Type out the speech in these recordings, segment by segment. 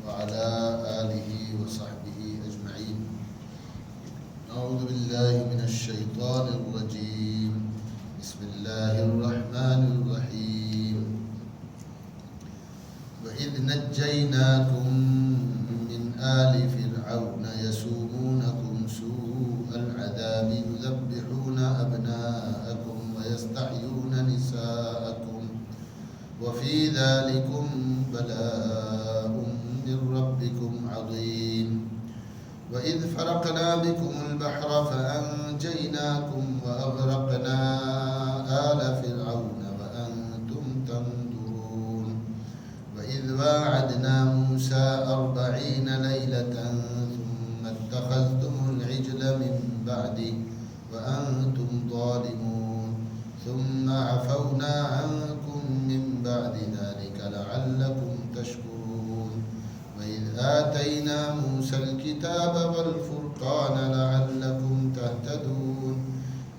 وعلى آله وصحبه أجمعين. أعوذ بالله من الشيطان الرجيم. بسم الله الرحمن الرحيم. وإذ نجيناكم من آل فرعون يسومونكم سوء العذاب يذبحون أبناءكم ويستحيون نساءكم وفي ذلكم بلاء من ربكم عظيم. وإذ فرقنا بكم البحر فأنجيناكم وأغرقنا آل فرعون وأنتم تنظرون. وإذ واعدنا موسى 40 ليلة ثم اتخذتم العجل من بعده وأنتم ظالمون ثم عفونا عنكم من بعد ذلك لعلكم تشكرون. وإذ آتينا موسى الكتاب والفرقان لعلكم تهتدون.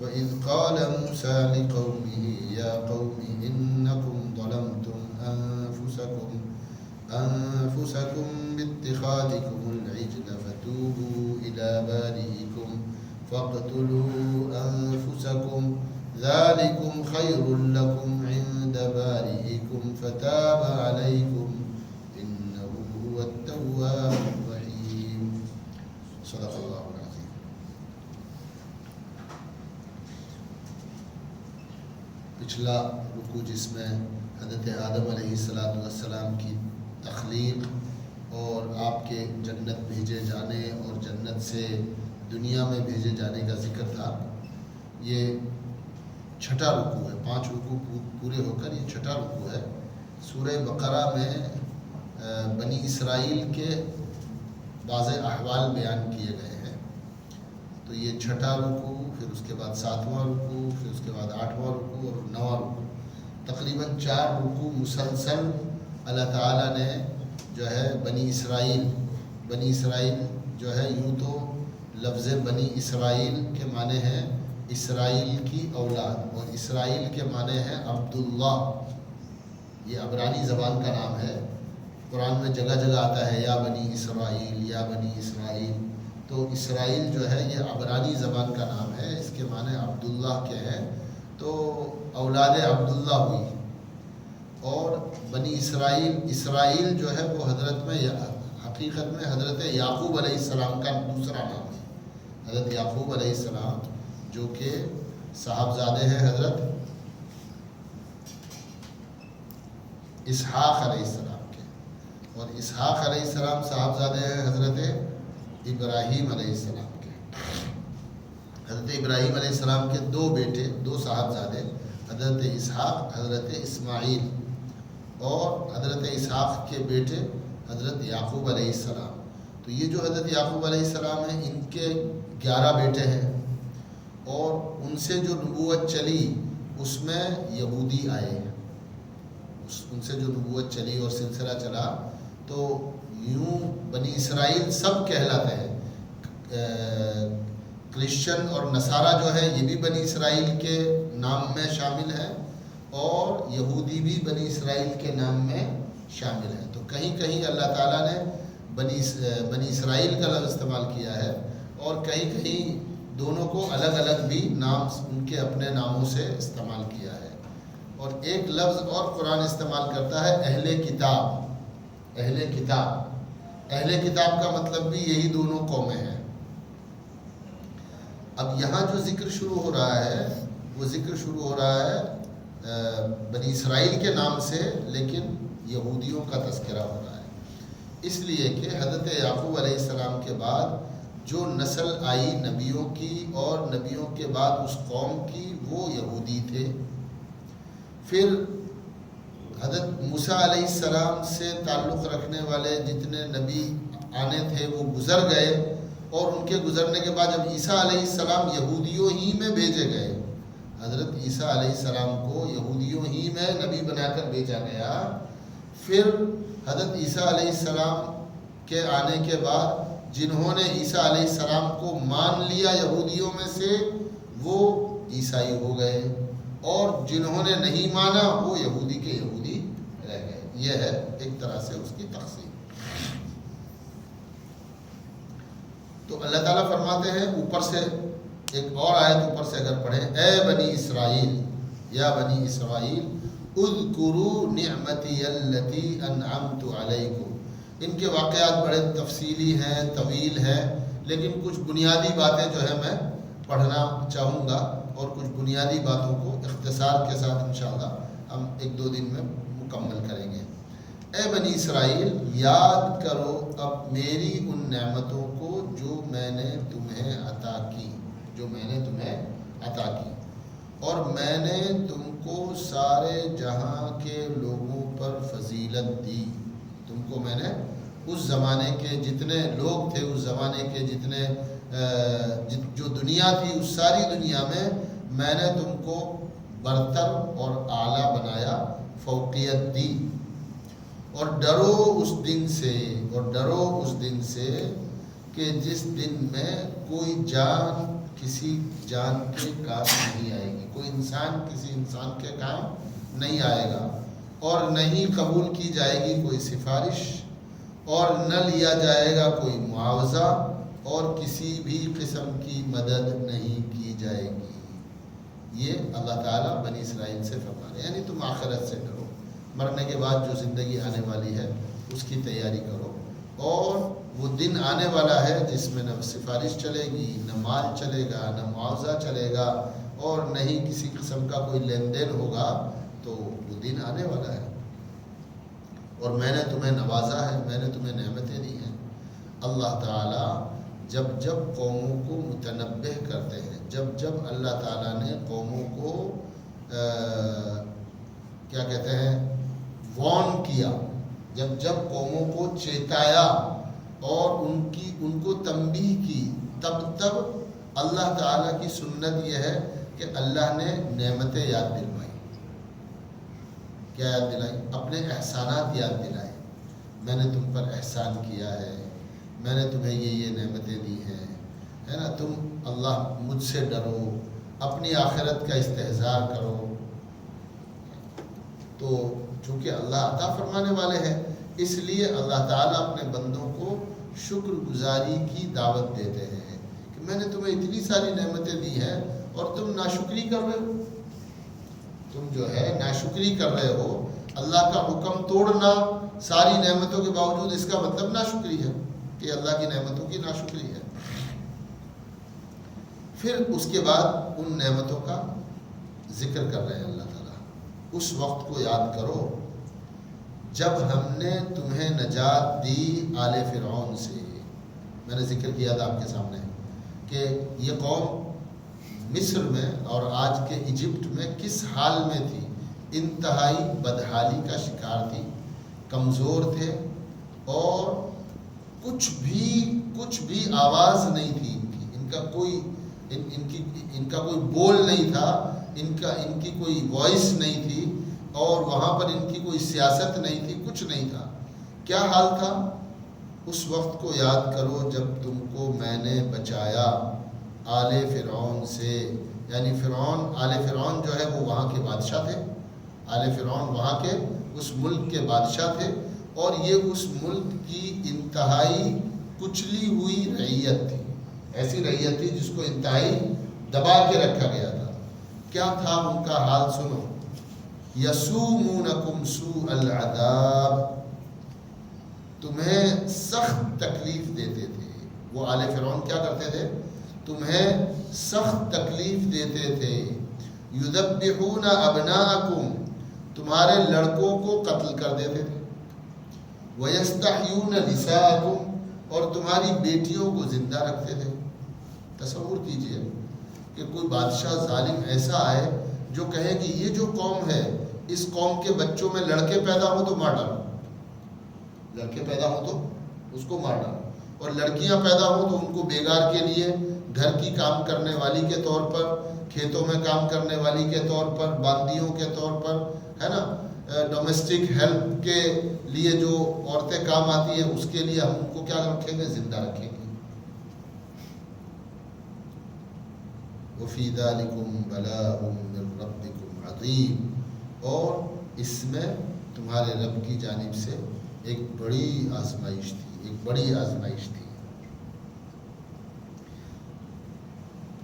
وإذ قال موسى لقومه يا قوم إنكم ظلمتم أنفسكم باتخاذكم العجل فتوبوا إلى بارئكم فاقتلوا أنفسكم ذلكم خير لكم عند بارئكم فتاب عليكم إنه هو التواب الرحيم. صدق الله العظيم. پچھلا رکوع جس میں حضرت آدم علیہ السلام کی تخلیق اور آپ کے جنت بھیجے جانے اور جنت سے دنیا میں بھیجے جانے کا ذکر تھا. یہ چھٹا رکوع ہے. 5 رکوع پورے ہو کر یہ چھٹا رکوع ہے. سورہ بقرہ میں بنی اسرائیل کے بعض احوال بیان کیے گئے ہیں. تو یہ چھٹا رکوع، پھر اس کے بعد 7واں رکوع، پھر اس کے بعد 8واں رکوع اور 9واں رکوع. تقریباً 4 رکوع مسلسل اللہ تعالیٰ نے جو ہے بنی اسرائیل جو ہے، یوں تو لفظ بنی اسرائیل کے معنی ہیں اسرائیل کی اولاد، اور اسرائیل کے معنی ہیں عبداللہ. یہ عبرانی زبان کا نام ہے. قرآن میں جگہ جگہ آتا ہے یا بنی اسرائیل یا بنی اسرائیل. تو اسرائیل جو ہے یہ عبرانی زبان کا نام ہے، اس کے معنی عبداللہ کے ہیں. تو اولاد عبداللہ ہوئی. اور بنی اسرائیل جو ہے وہ حقیقت میں حضرت یعقوب علیہ السلام کا دوسرا نام ہے. حضرت یعقوب علیہ السلام جو کہ صاحبزادے ہیں حضرت اسحاق علیہ السلام کے، اور اسحاق علیہ السلام صاحبزادے ہیں حضرت ابراہیم علیہ السلام کے. حضرت ابراہیم علیہ السلام کے 2 بیٹے، 2 صاحبزادے، حضرت اسحاق، حضرت اسماعیل، اور حضرت اسحاق کے بیٹے حضرت یعقوب علیہ السلام. تو یہ جو حضرت یعقوب علیہ السلام ہیں ان کے 11 بیٹے ہیں، اور ان سے جو نبوت چلی اس میں یہودی آئے. ان سے جو نبوت چلی اور سلسلہ چلا تو یوں بنی اسرائیل سب کہلاتے ہیں. کرسچن اور نصارہ جو ہے یہ بھی بنی اسرائیل کے نام میں شامل ہے، اور یہودی بھی بنی اسرائیل کے نام میں شامل ہے. تو کہیں کہیں اللہ تعالیٰ نے بنی اسرائیل کا لفظ استعمال کیا ہے، اور کہیں کہیں دونوں کو الگ الگ بھی نام ان کے اپنے ناموں سے استعمال کیا ہے. اور ایک لفظ اور قرآن استعمال کرتا ہے اہل کتاب. اہل کتاب کا مطلب بھی یہی دونوں قومیں ہیں. اب یہاں جو ذکر شروع ہو رہا ہے وہ ذکر شروع ہو رہا ہے بنی اسرائیل کے نام سے، لیکن یہودیوں کا تذکرہ ہو رہا ہے. اس لیے کہ حضرت یعقوب علیہ السلام کے بعد جو نسل آئی نبیوں کی اور نبیوں کے بعد اس قوم کی، وہ یہودی تھے. پھر حضرت موسیٰ علیہ السلام سے تعلق رکھنے والے جتنے نبی آنے تھے وہ گزر گئے، اور ان کے گزرنے کے بعد جب عیسیٰ علیہ السلام یہودیوں ہی میں بھیجے گئے، حضرت عیسیٰ علیہ السلام کو یہودیوں ہی میں نبی بنا کر بھیجا گیا. پھر حضرت عیسیٰ علیہ السلام کے آنے کے بعد جنہوں نے عیسیٰ علیہ السلام کو مان لیا یہودیوں میں سے وہ عیسائی ہو گئے، اور جنہوں نے نہیں مانا وہ یہودی کے یہودی رہ گئے. یہ ہے ایک طرح سے اس کی تقسیم. تو اللہ تعالیٰ فرماتے ہیں اوپر سے ایک اور آیت اوپر سے اگر پڑھیں، اے بنی اسرائیل، یا بنی اسرائیل اذکروا نعمتی التی انعمت علیکم. ان کے واقعات بڑے تفصیلی ہیں، طویل ہیں، لیکن کچھ بنیادی باتیں جو ہے میں پڑھنا چاہوں گا، اور کچھ بنیادی باتوں کو اختصار کے ساتھ انشاءاللہ ہم 1-2 دن میں مکمل کریں گے. اے بنی اسرائیل، یاد کرو اب میری ان نعمتوں کو جو میں نے تمہیں عطا کی، اور میں نے تم کو سارے جہاں کے لوگوں پر فضیلت دی. تم کو میں نے اس زمانے کے جتنے لوگ تھے، اس زمانے کے جتنے جو دنیا تھی، اس ساری دنیا میں نے تم کو برتر اور اعلیٰ بنایا، فوقیت دی. اور ڈرو اس دن سے کہ جس دن میں کوئی جان کسی جان کے کام نہیں آئے گی، کوئی انسان کسی انسان کے کام نہیں آئے گا، اور نہیں قبول کی جائے گی کوئی سفارش، اور نہ لیا جائے گا کوئی معاوضہ، اور کسی بھی قسم کی مدد نہیں کی جائے گی. یہ اللہ تعالیٰ بنی اسرائیل سے فرما رہے ہیں. یعنی تم آخرت سے ڈرو، مرنے کے بعد جو زندگی آنے والی ہے اس کی تیاری کرو، اور وہ دن آنے والا ہے جس میں نہ سفارش چلے گی، نہ مال چلے گا، نہ معاوضہ چلے گا، اور نہ ہی کسی قسم کا کوئی لین دین ہوگا. تو وہ دن آنے والا ہے. اور میں نے تمہیں نوازا ہے، میں نے تمہیں نعمتیں دی ہیں. اللہ تعالیٰ جب قوموں کو متنبہ کرتے ہیں، جب اللہ تعالیٰ نے قوموں کو کیا کہتے ہیں وارن کیا، جب قوموں کو چیتایا اور ان کو تنبیہ کی، تب اللہ تعالیٰ کی سنت یہ ہے کہ اللہ نے نعمتیں یاد دلوائی. کیا یاد دلائی؟ اپنے احسانات یاد دلائے. میں نے تم پر احسان کیا ہے، میں نے تمہیں یہ نعمتیں دی ہیں، ہے نا. تم اللہ مجھ سے ڈرو، اپنی آخرت کا استحضار کرو. تو چونکہ اللہ عطا فرمانے والے ہیں، اس لیے اللہ تعالیٰ اپنے بندوں کو شکر گزاری کی دعوت دیتے ہیں کہ میں نے تمہیں اتنی ساری نعمتیں دی ہیں اور تم ناشکری کر رہے ہو. تم جو ہے ناشکری کر رہے ہو. اللہ کا حکم توڑنا ساری نعمتوں کے باوجود، اس کا مطلب ناشکری ہے، کہ اللہ کی نعمتوں کی ناشکری ہے. پھر اس کے بعد ان نعمتوں کا ذکر کر رہے ہیں اللہ تعالیٰ. اس وقت کو یاد کرو جب ہم نے تمہیں نجات دی آل فرعون سے. میں نے ذکر کیا تھا آپ کے سامنے کہ یہ قوم مصر میں اور آج کے ایجپٹ میں کس حال میں تھی. انتہائی بدحالی کا شکار تھی، کمزور تھے، اور کچھ بھی آواز نہیں تھی ان کا کوئی بول نہیں تھا، ان کی کوئی وائس نہیں تھی، اور وہاں پر ان کی کوئی سیاست نہیں تھی، کچھ نہیں تھا. کیا حال تھا؟ اس وقت کو یاد کرو جب تم کو میں نے بچایا آل فرعون سے. یعنی آل فرعون جو ہے وہ وہاں کے بادشاہ تھے. آل فرعون وہاں کے اس ملک کے بادشاہ تھے، اور یہ اس ملک کی انتہائی کچلی ہوئی رعیت تھی. ایسی رعیت تھی جس کو انتہائی دبا کے رکھا گیا تھا. کیا تھا ان کا حال؟ سنو. یسومونکم سوء العذاب، تمہیں سخت تکلیف دیتے تھے. وہ آل فرعون کیا کرتے تھے؟ تمہیں سخت تکلیف دیتے تھے. یذبحون ابناءکم، تمہارے لڑکوں کو قتل کر دیتے تھے. ویستحیون نساءکم، اور تمہاری بیٹیوں کو زندہ رکھتے تھے. تصور کیجئے کہ کوئی بادشاہ ظالم ایسا آئے جو کہے کہ یہ جو قوم ہے، اس قوم کے بچوں میں لڑکے پیدا ہو تو مار ڈالو، لڑکے پیدا ہو تو اس کو مار ڈالو، اور لڑکیاں پیدا ہو تو ان کو بیگار کے لیے گھر کی کام کرنے والی کے طور پر، کھیتوں میں کام کرنے والی کے طور پر، باندیوں کے طور پر، ہے نا، ڈومیسٹک ہیلپ کے لیے جو عورتیں کام آتی ہیں، اس کے لیے ہم ان کو کیا رکھیں گے؟ زندہ رکھیں گے. وَفِي ذَلِكُمْ بَلَاءٌ مِّن رَبِّكُمْ عَظِيمٌ، اور اس میں تمہارے رب کی جانب سے ایک بڑی آزمائش تھی، ایک بڑی آزمائش تھی.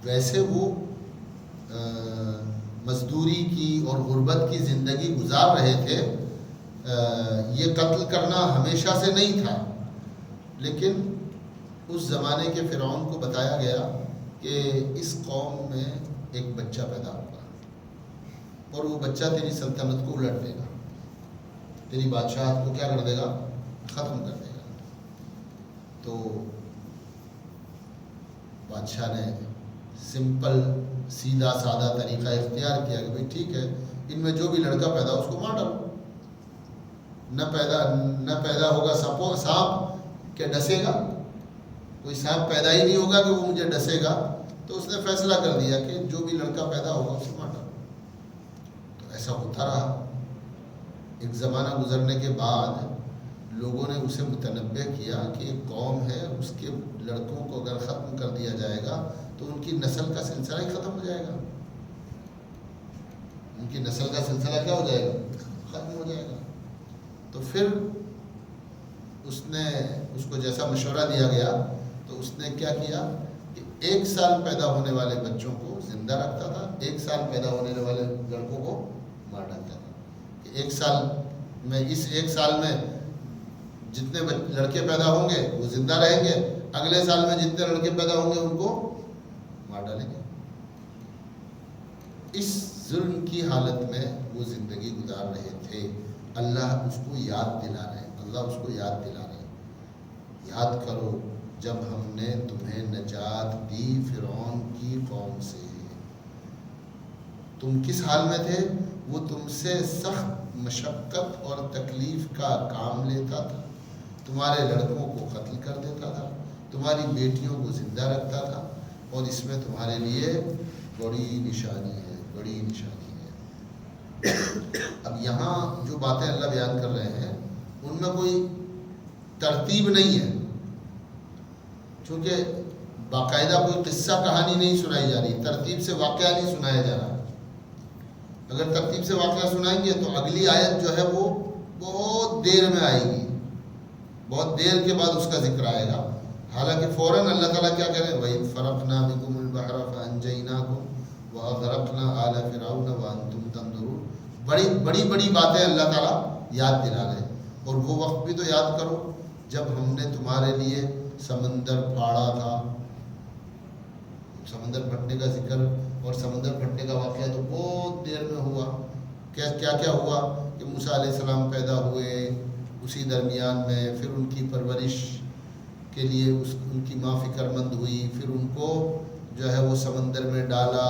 ویسے وہ مزدوری کی اور غربت کی زندگی گزار رہے تھے. یہ قتل کرنا ہمیشہ سے نہیں تھا، لیکن اس زمانے کے فرعون کو بتایا گیا کہ اس قوم میں ایک بچہ پیدا ہوگا اور وہ بچہ تیری سلطنت کو الٹ دے گا، تیری بادشاہت کو کیا کر دے گا؟ ختم کر دے گا. تو بادشاہ نے سمپل سیدھا سادہ طریقہ اختیار کیا کہ بھئی ٹھیک ہے، ان میں جو بھی لڑکا پیدا ہو اس کو مار ڈالو. نہ پیدا ہوگا سانپ کہ ڈسے گا، کوئی سانپ پیدا ہی نہیں ہوگا کہ وہ مجھے ڈسے گا. تو اس نے فیصلہ کر دیا کہ جو بھی لڑکا پیدا ہوگا اسے مار ڈالو. تو ایسا ہوتا رہا. ایک زمانہ گزرنے کے بعد لوگوں نے اسے متنبہ کیا کہ ایک قوم ہے، اس کے لڑکوں کو اگر ختم کر دیا جائے گا تو ان کی نسل کا سلسلہ ہی ختم ہو جائے گا. ان کی نسل کا سلسلہ کیا ہو جائے گا؟ ختم ہو جائے گا. تو پھر اس کو جیسا مشورہ دیا گیا تو اس نے کیا کیا کہ 1 سال پیدا ہونے والے بچوں کو زندہ رکھتا تھا، 1 سال پیدا ہونے والے لڑکوں کو مار ڈالتا تھا. کہ 1 سال میں، اس 1 سال میں جتنے لڑکے پیدا ہوں گے وہ زندہ رہیں گے، اگلے سال میں جتنے لڑکے پیدا ہوں گے ان کو مار ڈالیں گے. اس ظلم کی حالت میں وہ زندگی گزار رہے تھے. اللہ اس کو یاد دلا رہے ہیں، اللہ اس کو یاد دلا رہے ہیں. یاد کرو جب ہم نے تمہیں نجات دی فرعون کی قوم سے. تم کس حال میں تھے؟ وہ تم سے سخت مشقت اور تکلیف کا کام لیتا تھا، تمہارے لڑکوں کو قتل کر دیتا تھا، تمہاری بیٹیوں کو زندہ رکھتا تھا، اور اس میں تمہارے لیے بڑی نشانی ہے، بڑی نشانی ہے. اب یہاں جو باتیں اللہ بیان کر رہے ہیں ان میں کوئی ترتیب نہیں ہے، چونکہ باقاعدہ کوئی قصہ کہانی نہیں سنائی جا رہی، ترتیب سے واقعہ نہیں سنایا جا رہا. اگر ترتیب سے واقعہ سنائیں گے تو اگلی آیت جو ہے وہ بہت دیر میں آئے گی، بہت دیر کے بعد اس کا ذکر آئے گا. حالانکہ فوراً اللہ تعالیٰ کیا کریں، وَإِذْ فَرَقْنَا بِكُمُ الْبَحْرَ فَأَنْجَيْنَاكُمْ وَأَغْرَقْنَا آلَ فِرْعَوْنَ وَأَنْتُمْ تَنظُرُونَ. بڑی باتیں اللہ تعالیٰ یاد دلا رہے ہیں. اور وہ وقت بھی تو یاد کرو جب ہم نے تمہارے لیے سمندر پھاڑا تھا. سمندر پھٹنے کا ذکر اور سمندر پھٹنے کا واقعہ تو بہت دیر میں ہوا. کیا ہوا کہ موسیٰ علیہ السلام پیدا ہوئے، اسی درمیان میں پھر ان کی پرورش کے لیے ان کی ماں فکر مند ہوئی، پھر ان کو جو ہے وہ سمندر میں ڈالا،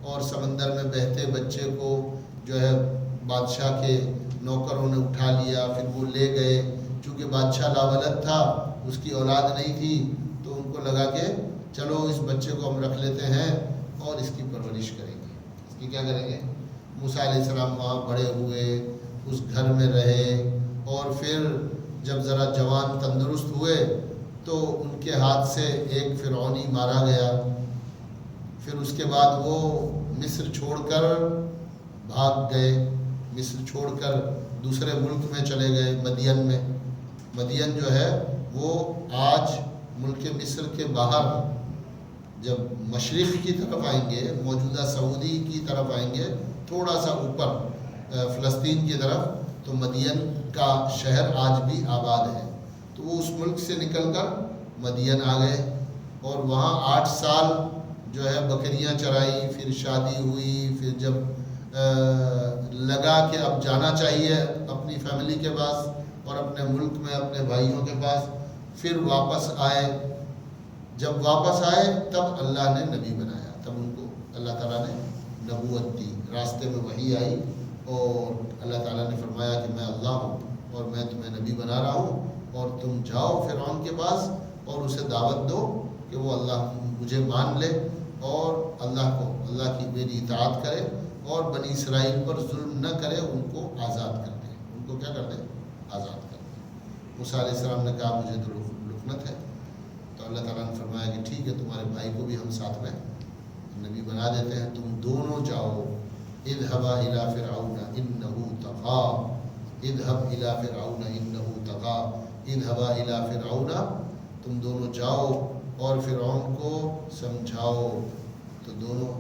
اور سمندر میں بہتے بچے کو جو ہے بادشاہ کے نوکروں نے اٹھا لیا، پھر وہ لے گئے. چونکہ بادشاہ لاولد تھا، اس کی اولاد نہیں تھی، تو ان کو لگا کہ چلو اس بچے کو ہم رکھ لیتے ہیں اور اس کی پرورش کریں گے. اس کی کیا کریں گے؟ موسیٰ علیہ السلام وہاں بڑے ہوئے، اس گھر میں رہے، اور پھر جب ذرا جوان تندرست ہوئے تو ان کے ہاتھ سے ایک فرعونی مارا گیا. پھر اس کے بعد وہ مصر چھوڑ کر بھاگ گئے، مصر چھوڑ کر دوسرے ملک میں چلے گئے، مدین میں. مدین جو ہے وہ آج ملک مصر کے باہر، جب مشرق کی طرف آئیں گے، موجودہ سعودی کی طرف آئیں گے، تھوڑا سا اوپر فلسطین کی طرف، تو مدین کا شہر آج بھی آباد ہے. تو وہ اس ملک سے نکل کر مدین آ گئے، اور وہاں 8 سال جو ہے بکریاں چرائی. پھر شادی ہوئی، پھر جب لگا کہ اب جانا چاہیے اپنی فیملی کے پاس اور اپنے ملک میں اپنے بھائیوں کے پاس، پھر واپس آئے. جب واپس آئے تب اللہ نے نبی بنایا، تب ان کو اللہ تعالیٰ نے نبوت دی. راستے میں وحی آئی اور اللہ تعالیٰ نے فرمایا کہ میں اللہ ہوں اور میں تمہیں نبی بنا رہا ہوں، اور تم جاؤ فرعون کے پاس اور اسے دعوت دو کہ وہ اللہ مجھے مان لے اور اللہ کی میری اطاعت کرے، اور بنی اسرائیل پر ظلم نہ کرے، ان کو آزاد کر دے. ان کو کیا کر دے؟ آزاد کر دے. موسیٰ علیہ السلام نے کہا مجھے تو لکنت ہے. تو اللہ تعالیٰ نے فرمایا کہ ٹھیک ہے، تمہارے بھائی کو بھی ہم ساتھ میں نبی بنا دیتے ہیں، تم دونوں جاؤ. اذهبا الى فرعون انه طغى، اذهب الى فرعون انه طغى، اذهبا الى فرعون. تم دونوں جاؤ اور فرعون کو سمجھاؤ تو دونوں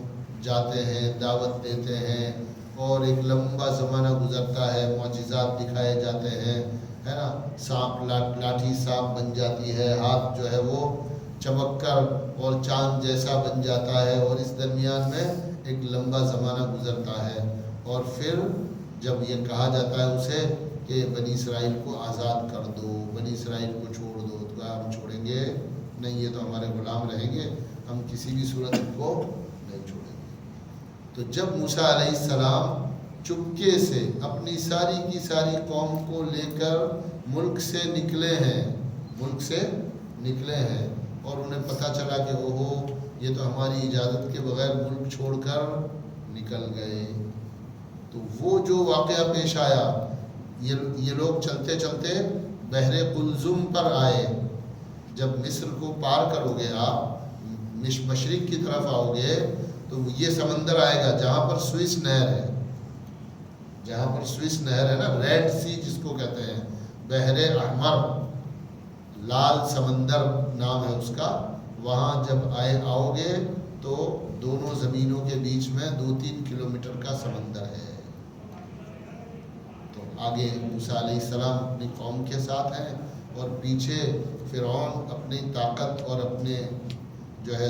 جاتے ہیں، دعوت دیتے ہیں، اور ایک لمبا زمانہ گزرتا ہے، معجزات دکھائے جاتے ہیں، ہے نا، سانپ لاٹھی سانپ بن جاتی ہے، ہاتھ جو ہے وہ چمک کر اور چاند جیسا بن جاتا ہے، اور اس درمیان میں ایک لمبا زمانہ گزرتا ہے، اور پھر جب یہ کہا جاتا ہے اسے کہ بنی اسرائیل کو آزاد کر دو، بنی اسرائیل کو چھوڑ دو، تو کہا ہم چھوڑیں گے نہیں، یہ تو ہمارے غلام رہیں گے، ہم کسی بھی صورت ان کو نہیں چھوڑیں گے۔ تو جب موسیٰ علیہ السلام چپکے سے اپنی ساری کی ساری قوم کو لے کر ملک سے نکلے ہیں، اور انہیں پتہ چلا کہ اوہو یہ تو ہماری اجازت کے بغیر ملک چھوڑ کر نکل گئے، تو وہ جو واقعہ پیش آیا، یہ لوگ چلتے چلتے بحر قلزم پر آئے۔ جب مصر کو پار کرو گے آپ، مشرق کی طرف آؤ گے تو یہ سمندر آئے گا جہاں پر سوئس نہر ہے نا، ریڈ سی جس کو کہتے ہیں، بحر احمر، لال سمندر نام ہے اس کا۔ وہاں جب آؤ گے تو دونوں زمینوں کے بیچ میں 2-3 کلومیٹر کا سمندر ہے۔ تو آگے موسیٰ علیہ السلام اپنی قوم کے ساتھ ہیں، اور پیچھے فرعون اپنی طاقت اور اپنے جو ہے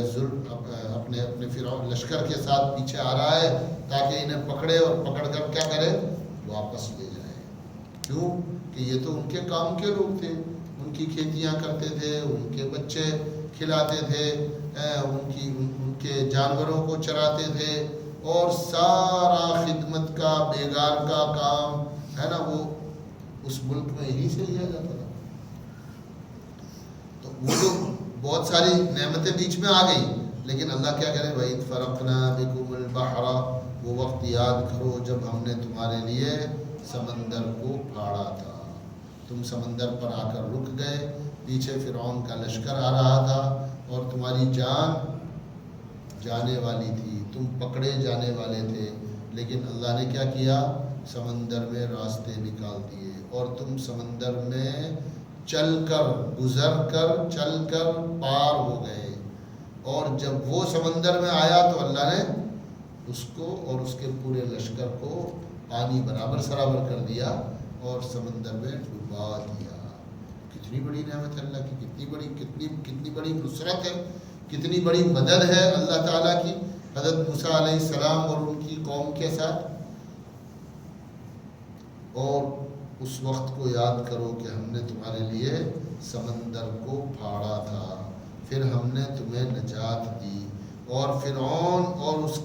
اپنے فرعون لشکر کے ساتھ پیچھے آ رہا ہے، تاکہ انہیں پکڑے اور پکڑ کر کیا کرے، واپس لے جائے۔ کیوں کہ یہ تو ان کے کام کے لوگ تھے، ان کی کھیتیاں کرتے تھے، ان کے بچے کھلاتے تھے، ان کے جانوروں کو چراتے تھے، اور سارا خدمت کا بیگار کا کام ہے نا وہ اس ملک میں یہی سے لیا جاتا تھا۔ تو وہ جو بہت ساری نعمتیں بیچ میں آ گئی، لیکن اللہ کیا کرے، وَإِذْ فَرَقْنَا بِكُمُ الْبَحْرَ، وہ وقت یاد کرو جب ہم نے تمہارے لیے سمندر کو پھاڑا تھا، تم سمندر پر آ کر رک گئے، پیچھے فرعون کا لشکر آ رہا تھا، اور تمہاری جان جانے والی تھی، تم پکڑے جانے والے تھے، لیکن اللہ نے کیا کیا، سمندر میں راستے نکال دیے، اور تم سمندر میں گزر کر پار ہو گئے۔ اور جب وہ سمندر میں آیا تو اللہ نے اس کو اور اس کے پورے لشکر کو پانی برابر سرابر کر دیا اور سمندر میں ڈبا دیا۔ کتنی بڑی نعمت ہے اللہ کی، کتنی بڑی نصرت ہے، کتنی بڑی مدد ہے اللہ تعالیٰ کی حضرت موسیٰ علیہ السلام اور ان کی قوم کے ساتھ۔ اور اس وقت کو یاد کرو کہ ہم نے تمہارے لیے سمندر کو پھاڑا تھا، پھر ہم نے تمہیں نجات دی، اور فرعون اور اس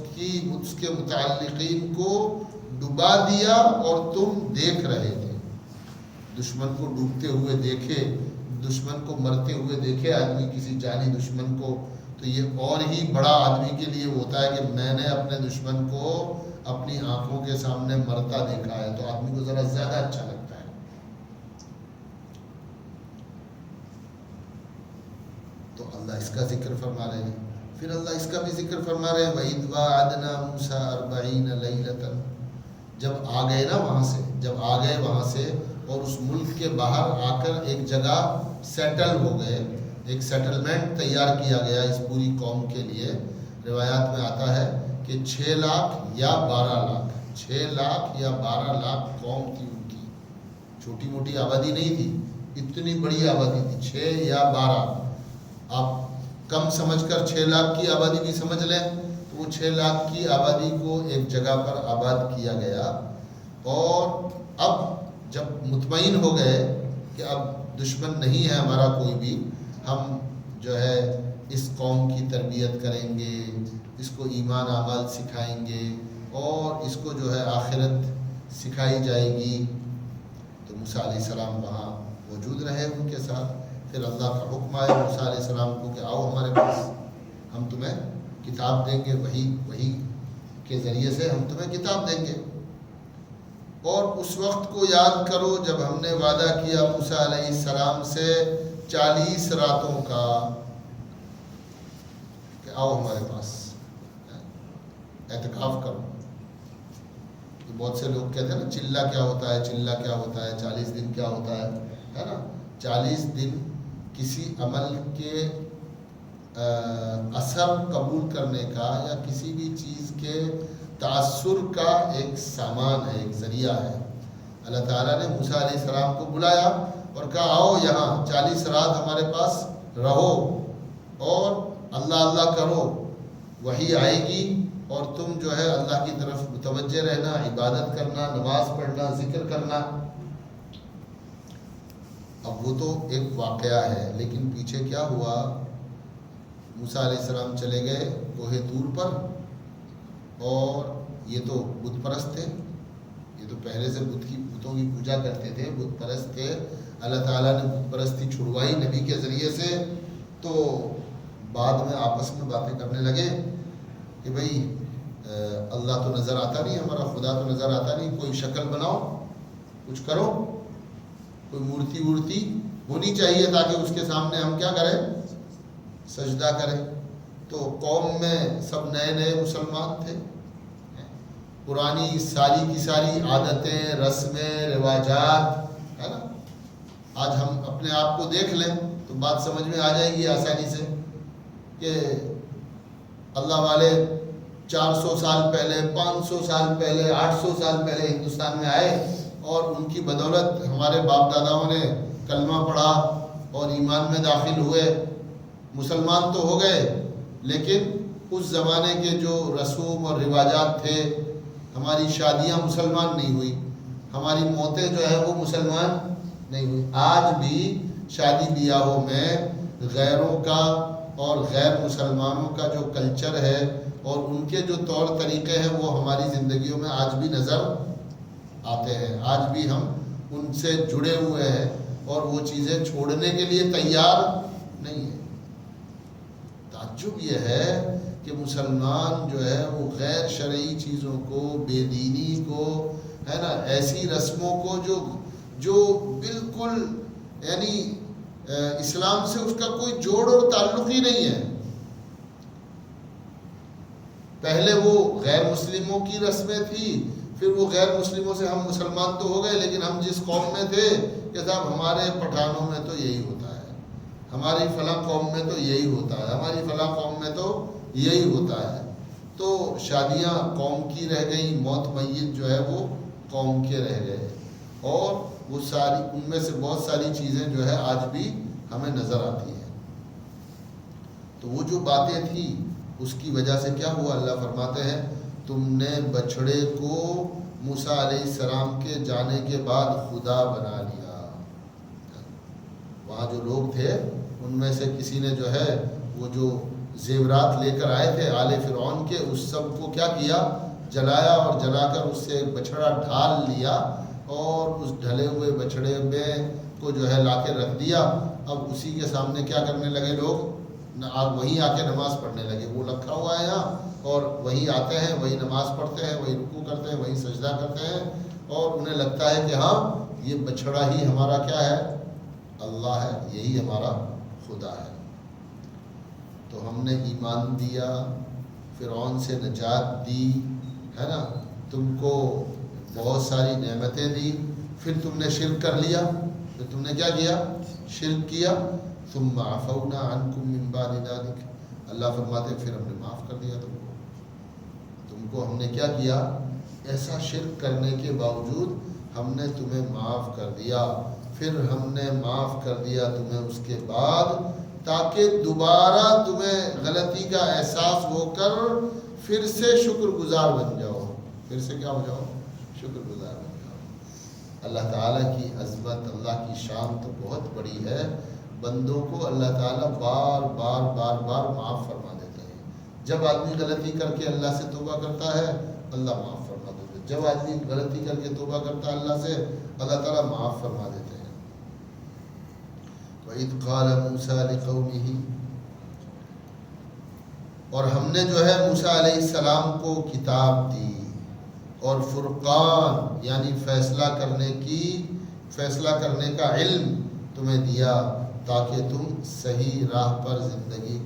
کے متعلقین کو ڈبا دیا، اور تم دیکھ رہے تھے۔ دشمن کو ڈوبتے ہوئے دیکھے، دشمن کو مرتے ہوئے دیکھے آدمی، کسی جانی دشمن کو، تو یہ اور ہی بڑا آدمی کے لیے ہوتا ہے کہ میں نے اپنے دشمن کو اپنی آنکھوں کے سامنے مرتا دیکھا ہے، تو آدمی کو ذرا زیادہ اچھا لگتا ہے۔ تو اللہ اس کا ذکر فرما رہے ہیں، پھر اللہ اس کا بھی ذکر فرما رہے ہیں، وَإِذْ وَعَدْنَا مُوسَىٰ 40 لَيْلَةً، جب آ گئے وہاں سے اور اس ملک کے باہر آ کر ایک جگہ سیٹل ہو گئے، ایک سیٹلمنٹ تیار کیا گیا اس پوری قوم کے لیے۔ روایات میں آتا ہے کہ 6 لاکھ یا 12 لاکھ قوم تھی ان کی، چھوٹی موٹی آبادی نہیں تھی، اتنی بڑی آبادی تھی، 6 یا 12۔ آپ کم سمجھ کر 6 لاکھ کی آبادی بھی سمجھ لیں، تو وہ 6 لاکھ کی آبادی کو ایک جگہ پر آباد کیا گیا، اور اب جب مطمئن ہو گئے کہ اب دشمن نہیں ہے ہمارا کوئی بھی، ہم جو ہے اس قوم کی تربیت کریں گے، اس کو ایمان اعمال سکھائیں گے، اور اس کو جو ہے آخرت سکھائی جائے گی۔ تو موسیٰ علیہ السلام وہاں موجود رہے ان کے ساتھ۔ پھر اللہ کا حکم آیا موسیٰ علیہ السلام کو کہ آؤ ہمارے پاس، ہم تمہیں کتاب دیں گے، وحی کے ذریعے سے ہم تمہیں کتاب دیں گے۔ اور اس وقت کو یاد کرو جب ہم نے وعدہ کیا موسیٰ علیہ السلام سے 40 راتوں کا کہ آؤ ہمارے پاس اعتکاف کرو۔ تو بہت سے لوگ کہتے ہیں نا چلہ کیا ہوتا ہے، 40 دن کیا ہوتا ہے نا؟ 40 دن کسی عمل کے اثر قبول کرنے کا یا کسی بھی چیز کے تأثر کا ایک سامان ہے، ایک ذریعہ ہے۔ اللہ تعالیٰ نے موسیٰ علیہ السلام کو بلایا اور کہا آؤ یہاں 40 رات ہمارے پاس رہو اور اللہ اللہ کرو، وحی آئے گی اور تم جو ہے اللہ کی طرف متوجہ رہنا، عبادت کرنا، نماز پڑھنا، ذکر کرنا۔ اب وہ تو ایک واقعہ ہے، لیکن پیچھے کیا ہوا؟ موسیٰ علیہ السلام چلے گئے کوہ طور پر، اور یہ تو بت پرست تھے، یہ تو پہلے سے بتوں کی پوجا کرتے تھے، بت پرست تھے۔ اللہ تعالیٰ نے بت پرستی چھڑوائی نبی کے ذریعے سے، تو بعد میں آپس میں باتیں کرنے لگے کہ بھئی اللہ تو نظر آتا نہیں، ہمارا خدا تو نظر آتا نہیں، کوئی شکل بناؤ، کچھ کرو، کوئی مورتی وورتی ہونی چاہیے تاکہ اس کے سامنے ہم کیا کریں، سجدہ کریں۔ تو قوم میں سب نئے نئے مسلمان تھے، پرانی ساری کی ساری عادتیں، رسمیں، رواجات، ہے نا۔ آج ہم اپنے آپ کو دیکھ لیں تو بات سمجھ میں آ جائے گی آسانی سے کہ اللہ والے 400 سال پہلے، 500 سال پہلے، 800 سال پہلے ہندوستان میں آئے، اور ان کی بدولت ہمارے باپ داداؤں نے کلمہ پڑھا اور ایمان میں داخل ہوئے، مسلمان تو ہو گئے، لیکن اس زمانے کے جو رسوم اور رواجات تھے، ہماری شادیاں مسلمان نہیں ہوئی، ہماری موتیں جو ہے وہ مسلمان نہیں ہوئی۔ آج بھی شادی بیاہوں میں غیروں کا اور غیر مسلمانوں کا جو کلچر ہے اور ان کے جو طور طریقے ہیں وہ ہماری زندگیوں میں آج بھی نظر آتے ہیں، آج بھی ہم ان سے جڑے ہوئے ہیں اور وہ چیزیں چھوڑنے کے لیے تیار نہیں ہیں۔ تعجب یہ ہے کہ مسلمان جو ہے وہ غیر شرعی چیزوں کو، بے دینی کو، ہے نا، ایسی رسموں کو جو بالکل یعنی اسلام سے اس کا کوئی جوڑ اور تعلق ہی نہیں ہے۔ پہلے وہ غیر مسلموں کی رسمیں تھی، پھر وہ غیر مسلموں سے ہم مسلمان تو ہو گئے، لیکن ہم جس قوم میں تھے کہ صاحب ہمارے پٹھانوں میں تو یہی ہوتا ہے، ہماری فلاں قوم میں تو یہی ہوتا ہے، ہماری فلاں قوم میں تو یہی ہوتا ہے۔ تو شادیاں قوم کی رہ گئیں، موت میت جو ہے وہ قوم کے رہ گئے، اور وہ ساری ان میں سے بہت ساری چیزیں جو ہے آج بھی ہمیں نظر آتی ہیں۔ تو وہ جو باتیں تھیں اس کی وجہ سے کیا ہوا؟ اللہ فرماتے ہیں تم نے بچھڑے کو موسیٰ علیہ السلام کے جانے کے بعد خدا بنا لیا۔ وہاں جو لوگ تھے ان میں سے کسی نے جو ہے وہ جو زیورات لے کر آئے تھے آل فرعون کے، اس سب کو کیا کیا؟ جلایا، اور جلا کر اس سے بچھڑا ڈھال لیا، اور اس ڈھلے ہوئے بچھڑے میں کو جو ہے لا کے رکھ دیا۔ اب اسی کے سامنے کیا کرنے لگے لوگ؟ وہیں آ کے نماز پڑھنے لگے۔ وہ رکھا ہوا ہے یہاں، اور وہیں آتے ہیں، وہیں نماز پڑھتے ہیں، وہیں رکوع کرتے ہیں، وہیں سجدہ کرتے ہیں، اور انہیں لگتا ہے کہ ہاں یہ بچھڑا ہی ہمارا کیا ہے؟ اللہ ہے، یہی ہمارا خدا ہے۔ تو ہم نے ایمان دیا، فرعون سے نجات دی، ہے نا، تم کو بہت ساری نعمتیں دی، پھر تم نے شرک کر لیا، پھر تم نے کیا کیا؟ شرک کیا۔ ثم عفونا عنکم من بعد ذلک، اللہ فرماتے پھر ہم نے معاف کر دیا تم کو ہم نے کیا کیا؟ ایسا شرک کرنے کے باوجود ہم نے تمہیں معاف کر دیا، پھر ہم نے معاف کر دیا تمہیں اس کے بعد، تاکہ دوبارہ تمہیں غلطی کا احساس ہو کر پھر سے شکر گزار بن جاؤ، پھر سے کیا ہو جاؤ؟ شکر گزار بن جاؤ۔ اللہ تعالیٰ کی عظمت، اللہ کی شان تو بہت بڑی ہے، بندوں کو اللہ تعالیٰ بار بار بار بار معاف فرما دیتے ہیں۔ جب آدمی غلطی کر کے اللہ سے توبہ کرتا ہے اللہ معاف فرما دیتے ہیں، جب آدمی غلطی کر کے توبہ کرتا ہے اللہ سے، اللہ تعالیٰ معاف فرما دیتے ہیں۔ وَإِذْ قَالَ مُوسَىٰ لِقَوْمِهِ، اور ہم نے جو ہے موسیٰ علیہ السلام کو کتاب دی اور فرقان یعنی فیصلہ کرنے کا علم تمہیں دیا، تاکہ تم صحیح راہ پر زندگی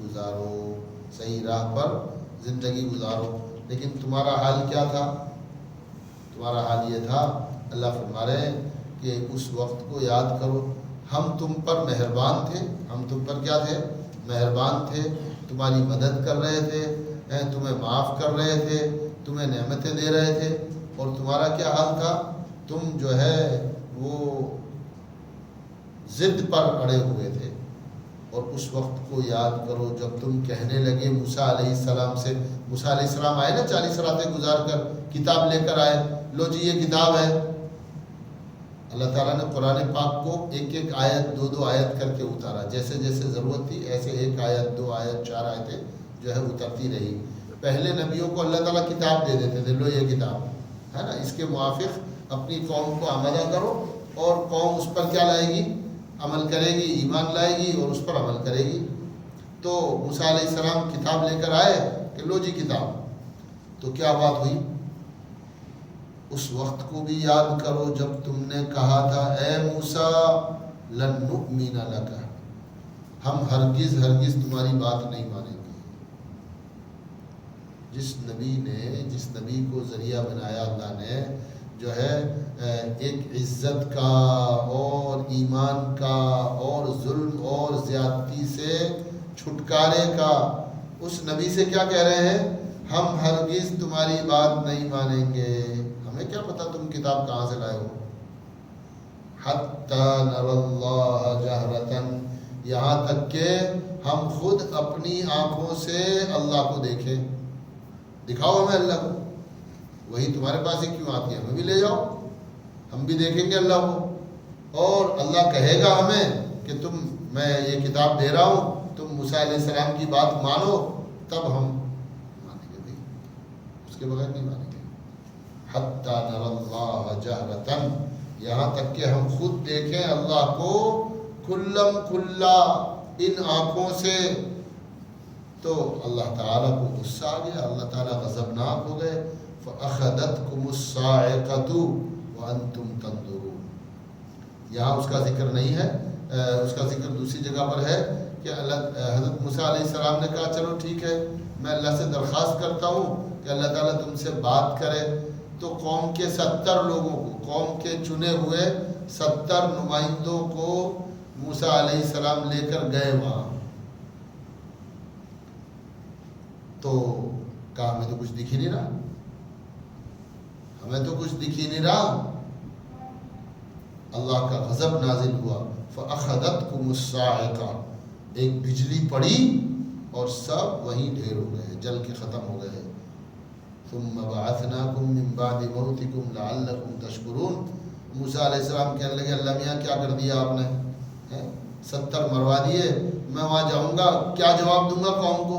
گزارو، لیکن تمہارا حال کیا تھا؟ تمہارا حال یہ تھا، اللہ فرما رہے ہیں کہ اس وقت کو یاد کرو، ہم تم پر مہربان تھے، ہم تم پر کیا تھے؟ مہربان تھے، تمہاری مدد کر رہے تھے، تمہیں معاف کر رہے تھے، تمہیں نعمتیں دے رہے تھے، اور تمہارا کیا حال تھا؟ تم جو ہے وہ ضد پر اڑے ہوئے تھے۔ اور اس وقت کو یاد کرو جب تم کہنے لگے موسیٰ علیہ السلام سے، موسیٰ علیہ السلام آئے نا 40 راتیں گزار کر، کتاب لے کر آئے، لو جی یہ کتاب ہے۔ اللہ تعالیٰ نے قرآن پاک کو ایک ایک آیت 2 آیت کر کے اتارا، جیسے جیسے ضرورت تھی ایسے 1 آیت 2 آیت 4 آیتیں جو ہے اترتی رہی۔ پہلے نبیوں کو اللہ تعالیٰ کتاب دے دیتے تھے، لو یہ کتاب ہے نا، اس کے موافق اپنی قوم کو آمادہ کرو، اور قوم اس پر کیا لائے گی؟ عمل کرے گی، ایمان لائے گی اور اس پر عمل کرے گی۔ تو موسیٰ علیہ السلام کتاب لے کر آئے کہ لو جی کتاب، تو کیا بات ہوئی؟ اس وقت کو بھی یاد کرو جب تم نے کہا تھا اے موسیٰ لن نؤمن لک، ہم ہرگز تمہاری بات نہیں مانیں گے۔ جس نبی کو ذریعہ بنایا اللہ نے، جو ہے ایک عزت کا اور ایمان کا اور ظلم اور زیادتی سے چھٹکارے کا، اس نبی سے کیا کہہ رہے ہیں؟ ہم ہرگز تمہاری بات نہیں مانیں گے۔ ہمیں کیا پتا تم کتاب کہاں سے لائے ہو؟ حتی نری اللہ جہرتاً، یہاں تک کہ ہم خود اپنی آنکھوں سے اللہ کو دیکھیں۔ دکھاؤ ہمیں اللہ کو، وہی تمہارے پاس ہی کیوں آتی ہے؟ ہمیں بھی لے جاؤ، ہم بھی دیکھیں گے اللہ کو، اور اللہ کہے گا ہمیں کہ میں یہ کتاب دے رہا ہوں، تم موسیٰ علیہ السلام کی بات مانو، تب ہم مانیں گے، بھائی اس کے بغیر نہیں مانیں گے۔ حتی نری اللہ جہرتاً، یہاں تک کہ ہم خود دیکھیں اللہ کو کھلم کھلا ان آنکھوں سے۔ تو اللہ تعالیٰ کو غصہ آ گیا، اللہ تعالیٰ غضبناک ہو گئے۔ فَأَخَذَتْكُمُ الصَّاعِقَةُ وَأَنْتُمْ تَنظُرُونَ، یہاں اس کا ذکر نہیں ہے، اس کا ذکر دوسری جگہ پر ہے کہ حضرت موسیٰ علیہ السلام نے کہا چلو ٹھیک ہے، میں اللہ سے درخواست کرتا ہوں کہ اللہ تعالیٰ تم سے بات کرے۔ تو قوم کے 70 لوگوں کو، قوم کے چنے ہوئے 70 نمائندوں کو موسیٰ علیہ السلام لے کر گئے وہاں، تو کہا ہمیں تو کچھ دکھ ہی نہیں رہا، ہمیں تو کچھ دکھ ہی نہیں رہا۔ اللہ کا غضب نازل ہوا، فَأَخَذَتْكُمُ الصَّاعِقَةُ، ایک بجلی پڑی اور سب وہیں ڈھیر ہو گئے، جل کے ختم ہو گئے۔ ثُمَّ بَعَثْنَاكُم مِّن بَعْدِ مَوْتِكُمْ لَعَلَّكُمْ تَشْكُرُونَ، موسیٰ علیہ السلام کہنے لگے اللہ میاں کیا کر دیا آپ نے؟ 70 مروا دیے، میں وہاں جاؤں گا کیا جواب دوں گا قوم کو؟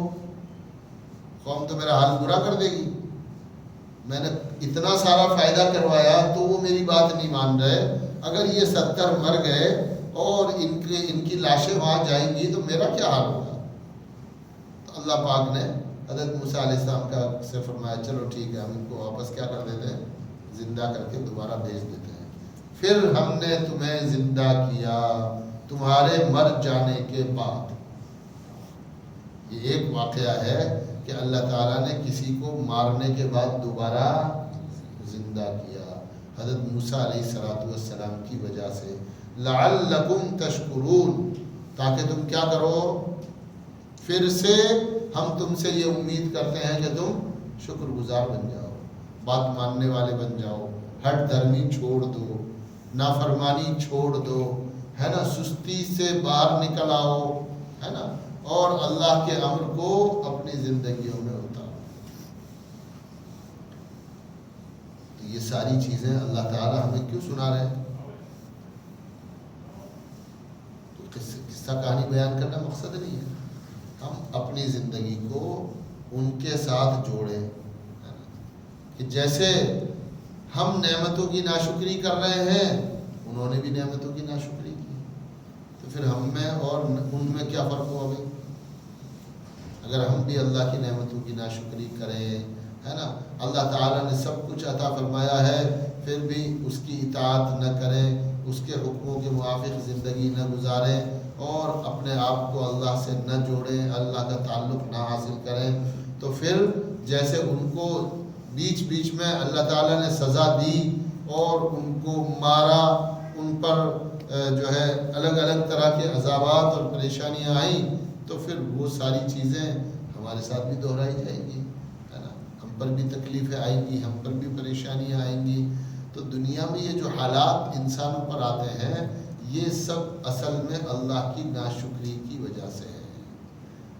قوم تو میرا حال برا کر دے گی۔ میں نے اتنا سارا فائدہ کروایا تو وہ میری بات نہیں مان رہے، اگر یہ 70 مر گئے اور ان کی لاشیں وہاں جائیں گی تو میرا کیا حال ہوگا؟ تو اللہ پاک نے حضرت موسیٰ علیہ السلام کا سے فرمایا چلو ٹھیک ہے، ہم ان کو واپس کیا کر دیتے ہیں؟ زندہ کر کے دوبارہ بھیج دیتے ہیں۔ پھر ہم نے تمہیں زندہ کیا تمہارے مر جانے کے بعد۔ یہ ایک واقعہ ہے کہ اللہ تعالیٰ نے کسی کو مارنے کے بعد دوبارہ زندہ کیا، حضرت موسیٰ علیہ السلام کی وجہ سے۔ لعلکم تشکرون، تاکہ تم کیا کرو؟ پھر سے ہم تم سے یہ امید کرتے ہیں کہ تم شکر گزار بن جاؤ، بات ماننے والے بن جاؤ، ہٹ دھرمی چھوڑ دو، نافرمانی چھوڑ دو، ہے نا، سستی سے باہر نکل آؤ، ہے نا، اور اللہ کے امر کو اپنی زندگیوں میں اتارو۔ تو یہ ساری چیزیں اللہ تعالیٰ ہمیں کیوں سنا رہے ہیں؟ تو قصہ کہانی بیان کرنا مقصد نہیں ہے، ہم اپنی زندگی کو ان کے ساتھ جوڑیں کہ جیسے ہم نعمتوں کی ناشکری کر رہے ہیں انہوں نے بھی نعمتوں کی ناشکری کی، تو پھر ہم میں اور ان میں کیا فرق ہو گئی؟ اگر ہم بھی اللہ کی نعمتوں کی ناشکری کریں، ہے نا، اللہ تعالیٰ نے سب کچھ عطا فرمایا ہے پھر بھی اس کی اطاعت نہ کریں، اس کے حکموں کے موافق زندگی نہ گزاریں اور اپنے آپ کو اللہ سے نہ جوڑیں، اللہ کا تعلق نہ حاصل کریں، تو پھر جیسے ان کو بیچ بیچ میں اللہ تعالیٰ نے سزا دی اور ان کو مارا، ان پر جو ہے الگ الگ طرح کے عذابات اور پریشانیاں آئیں، تو پھر وہ ساری چیزیں ہمارے ساتھ بھی دہرائی جائیں گی، ہے نا، ہم پر بھی تکلیفیں آئیں گی، ہم پر بھی پریشانیاں آئیں گی. تو دنیا میں یہ جو حالات انسانوں پر آتے ہیں یہ سب اصل میں اللہ کی ناشکری کی وجہ سے ہے.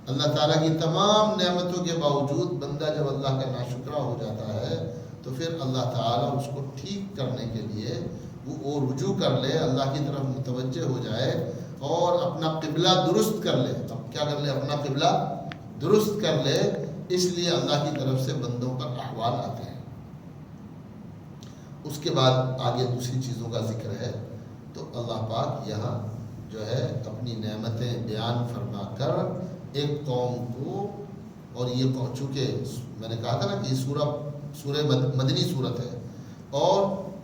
اللہ تعالیٰ کی تمام نعمتوں کے باوجود بندہ جب اللہ کا ناشکرا ہو جاتا ہے تو پھر اللہ تعالیٰ اس کو ٹھیک کرنے کے لیے وہ رجوع کر لے، اللہ کی طرف متوجہ ہو جائے اور اپنا قبلہ درست کر لے. اب کیا کر لے؟ اپنا قبلہ درست کر لے. اس لیے اللہ کی طرف سے بندوں پر احوال آتے ہیں. اس کے بعد آگے دوسری چیزوں کا ذکر ہے. تو اللہ پاک یہاں جو ہے اپنی نعمتیں بیان فرما کر ایک قوم کو، اور یہ چونکہ میں نے کہا تھا نا کہ یہ سورہ مدنی صورت ہے، اور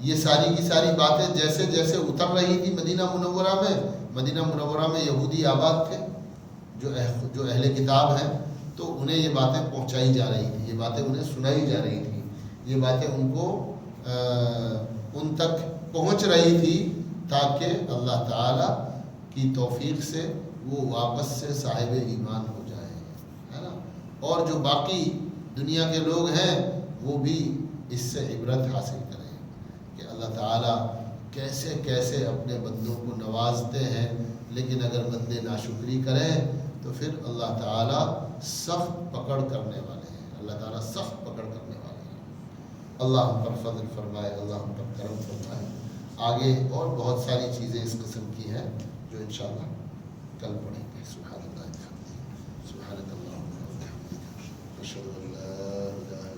یہ ساری کی ساری باتیں جیسے جیسے اتر رہی تھی مدینہ منورہ میں یہودی آباد تھے جو اہل کتاب ہیں، تو انہیں یہ باتیں پہنچائی جا رہی تھی، یہ باتیں انہیں سنائی جا رہی تھی، یہ باتیں ان تک پہنچ رہی تھی تاکہ اللہ تعالیٰ کی توفیق سے وہ واپس سے صاحب ایمان ہو جائے، ہے نا، اور جو باقی دنیا کے لوگ ہیں وہ بھی اس سے عبرت حاصل کریں کہ اللہ تعالیٰ کیسے کیسے اپنے بندوں کو نوازتے ہیں، لیکن اگر بندے ناشکری کریں تو پھر اللہ تعالیٰ سخت پکڑ کرنے والے ہیں. اللہ تعالیٰ سخت پکڑ کرنے والے ہیں. اللہ ہم پر فضل فرمائے، اللہ ہم پر کرم فرمائے. آگے اور بہت ساری چیزیں اس قسم کی ہیں جو انشاءاللہ کل پڑھیں گے. سبحان اللہ، سبحانک اللہم و بحمدک، اشہد ان لا الہ